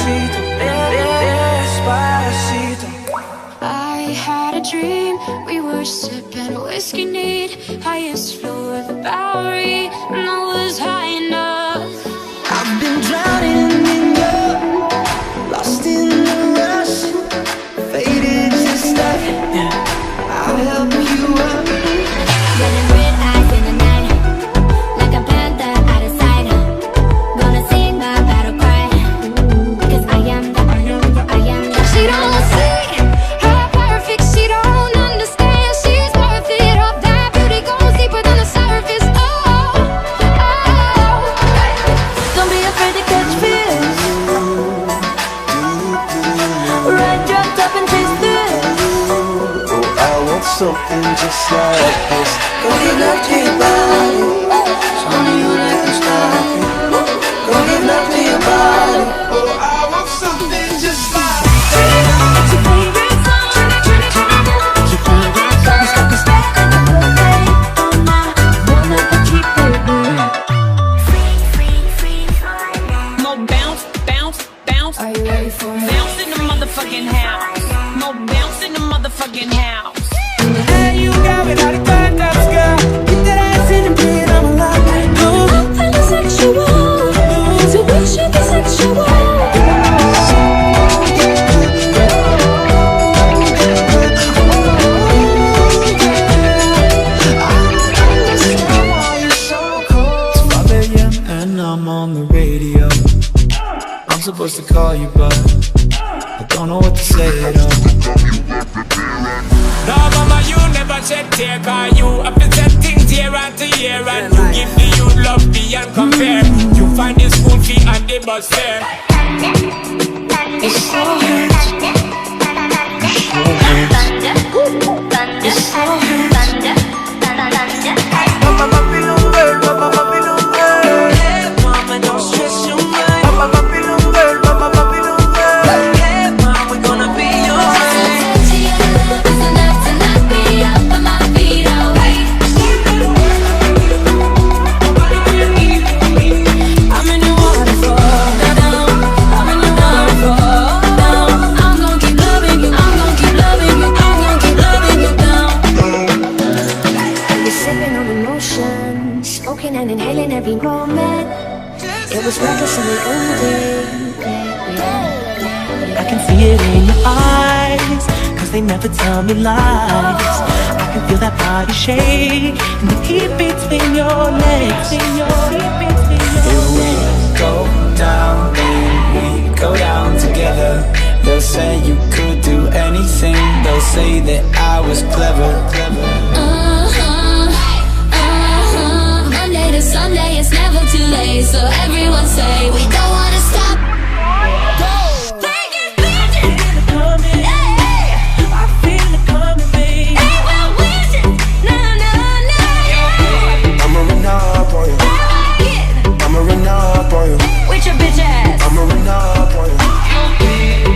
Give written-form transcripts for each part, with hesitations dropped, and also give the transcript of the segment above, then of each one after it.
despacito, despacito. I had a dream, we were sipping whiskey neat, highest floor of the Bowery, and I was high enough. I've been drowning in your, lost in the rush, faded just like, I'll help you up. Running red eyes in the night, like a panther out of sight. Gonna sing my battle cry, 'cause I am the. She don't see her perfect, she don't understand. She's worth it, all that beauty goes deeper than the surface. Oh, oh. Don't be afraid to catch feels, ride your top and taste this. Oh, I want something just like this. Go give love to your body, show me you like to stop it. Go give love to your body. Oh, I want something just like this. It's your favorite song, your favorite song. It's like a spell in the birthday. Oh, my, wanna keep it good. More bounce, bounce, bounce. Are you ready for it? Bounce in the motherfucking house. More bounce in the motherfucking house. Hey, you got me like a turned up girl. Get that ass in the bed, I'm alive. I'm feeling sexual, so we should be sexual. And I'm on the radio. I'm supposed to call you, but I don't know what to say at all. No, mama, you never shed tear, cause you have been set things year after year, and you give the youth love beyond compare. You find the school fee and the bus fare. It so hurts. It so hurts. Mama, Babylon girl, Mama, Babylon girl. Hey, mama, don't stress your mind. Mama, Babylon girl, Mama, Babylon girl. Hey, mama, we're gonna be alright. I'm in your waterfall, down. I'm in your waterfall, down. I'm gonna keep loving you. I'm gonna keep loving you. I'm gonna keep loving you down. You're sipping on emotion, smoking and inhaling every moment. It was reckless in the ending. I can see it in your eyes, 'cause they never tell me lies. I can feel that body shake and the heat between your legs. Here we go down, we go down together. They'll say you could do anything. They'll say that I was clever. Monday to Sunday, it's never too late. So everyone say we don't wanna stop. I feel it coming, babe. I'ma run up on you. I'ma run up on you. With your bitch ass. I'ma run up on you.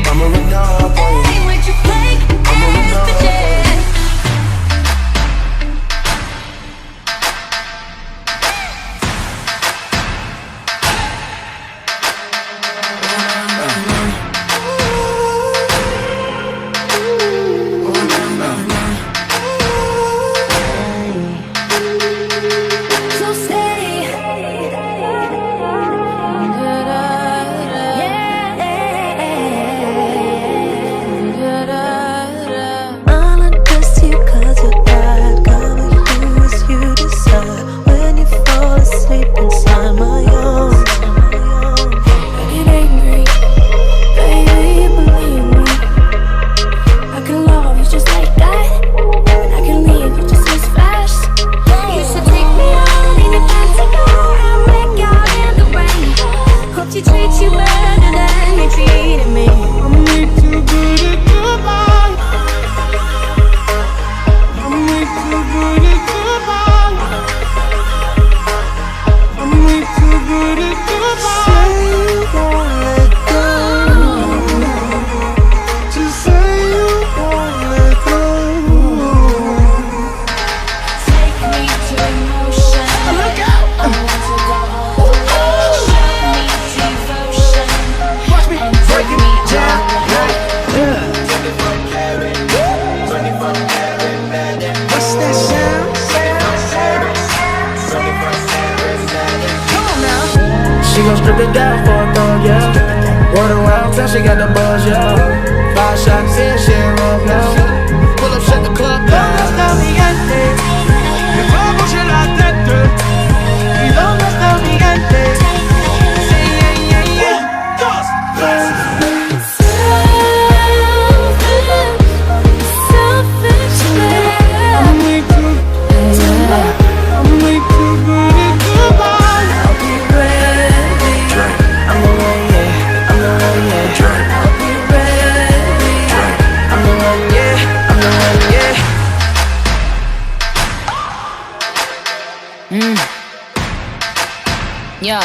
I'ma run up on you. Hey, with your fake I'ma run ass up on you. bitches. time she got the buzz, yo. 5 shots in, she roll, yo. Pull up, shut the club down. Hasta gigante, me vamos en la tête. ¿Y dónde está el gigante? Yo.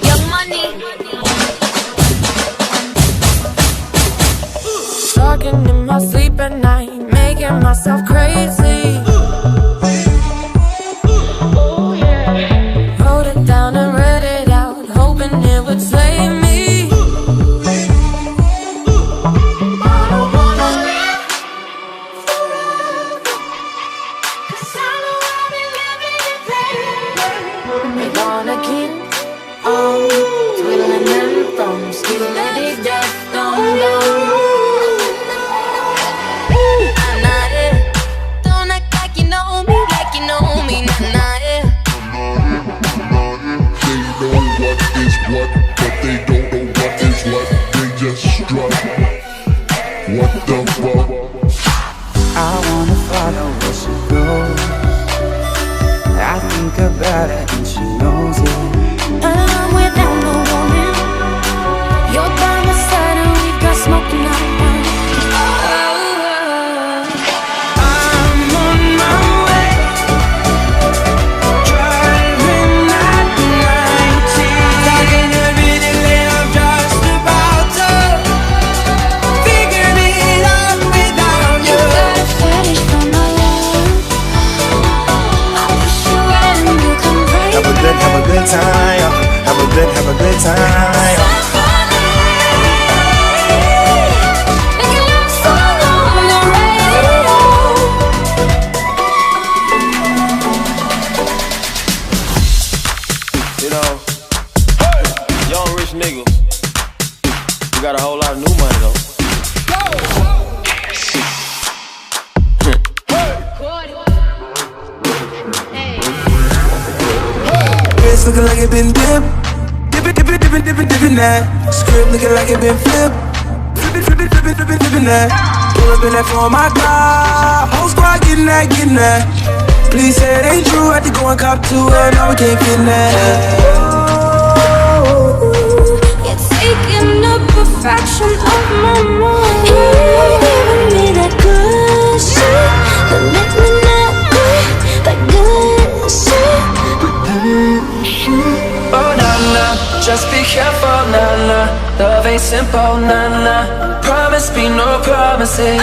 Young money. Talking in my sleep at night, making myself crazy. Wrote it down and read it out, hoping it would save me. I don't wanna live forever, 'cause I know I'll be living in pain. We're gonna keep on twiddling them thumbs, till they just don't go. I'm not it. Don't act like you know me, like you know me, not it. What, but they don't know what is what. They just strut. What the fuck? I wanna follow where she goes. I think about it and she knows it. I'm without no woman. You're by my side and we've got smoke in our mind. I'm on my way, driving at 90. Talking every day, I'm just about to figure it out without you. Got a fetish for my love. I push you and you come right Have a good time. Have a good time. Making love song on the radio. You know, young rich nigga. You got a whole lot of new money though. Wrist looking like it been dipped. Dippin' that. Script looking like it been flipped. Flippin' that. Pull up in that for my car. Whole squad getting that. Please say it ain't true. Had to go and cop to it. No, we can't fit in that. You're taking up a fraction of my mind. You're giving me that good shit that makes me not good, that good shit. Oh na, just be careful, na. Love ain't simple, na. Promise me no promises.